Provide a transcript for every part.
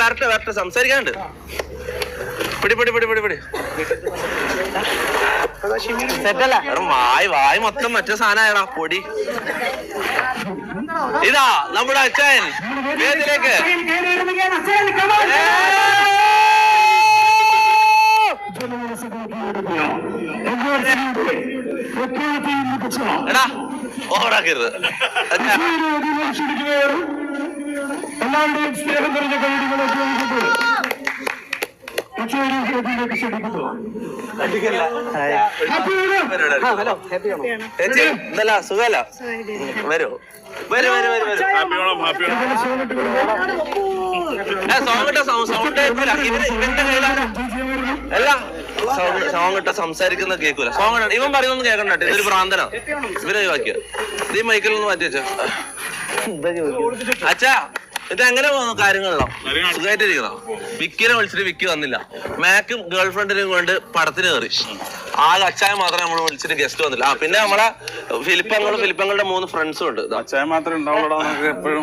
വരട്ടെ സംസാരിക്കാണ്ട്. പിടി വായ് മൊത്തം മറ്റേ സാധനമായടാ പൊടി. ഇതാ നമ്മുടെ അച്ഛൻ വേദിയിലേക്ക്. എടാ ഓവറാക്കരുത്. എല്ലാവരുടെയും സ്നേഹം നിറഞ്ഞ കൈഡികളെ എന്തല്ല സുഖല്ല. വരൂ അല്ല സോങ് ഇട്ട സംസാരിക്കുന്ന കേൾക്കൂല. സോങ് ഇവൻ പറയുന്നൊന്നും കേൾക്കണ്ട. ഇതൊരു ഭ്രാന്തനാ. ഇവരെ ഒഴിവാക്കിയ ഇത് മൈക്കിലൊന്നും മാറ്റി വെച്ച. അച്ഛാ ഇത് എങ്ങനെ പോകുന്നു കാര്യങ്ങളോ? സുഖമായിട്ടിരിക്കണോ? വിക്കിനെ വിളിച്ചിട്ട് വിക്കി വന്നില്ല. മാക്കും ഗേൾഫ്രണ്ടിനെയും കൊണ്ട് പടത്തിന് കയറി. ആകെ അച്ചായ മാത്രമേ നമ്മൾ വിളിച്ചിട്ട് ഗസ്റ്റ് വന്നില്ല. പിന്നെ നമ്മളെ ഫിലിപ്പങ്ങളുടെ 3 ഫ്രണ്ട്സും ഉണ്ട്. അച്ചായ മാത്രമേ ഉണ്ടാവുള്ളൂ എപ്പോഴും.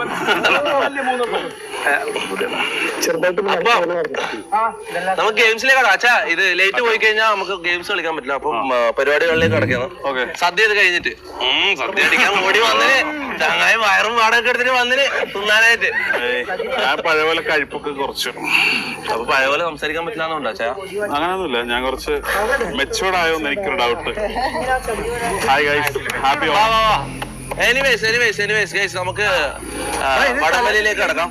നമുക്ക് ഗെയിംസിലേക്ക് അച്ഛാ ഇത് ലേറ്റ് പോയി കഴിഞ്ഞാൽ നമുക്ക് ഗെയിംസ് കളിക്കാൻ പറ്റില്ല. അപ്പൊ പരിപാടികളിലേക്ക് കിടക്കുന്നു. സദ്യ ഇത് കഴിഞ്ഞിട്ട് സദ്യ അടിക്കാൻ ഓടി വന്നിന്. ചങ്ങായി വയറും വാടകയൊക്കെ എടുത്തിട്ട് വന്നിന് തിന്നാനായിട്ട്. പഴയ പോലെ കഴിപ്പൊക്കെ കുറച്ചു. അപ്പൊ പഴയ പോലെ സംസാരിക്കാൻ പറ്റില്ലാന്നുണ്ടോ അച്ഛാ? അങ്ങനെയൊന്നുമില്ല. ഞാൻ കുറച്ച് മെച്ചൂർഡ് ആയോന്ന് എനിക്കൊരു doubt. Hi guys, happy anyways guys നമുക്ക് വടംവലിയിലേക്ക് കിടക്കാം.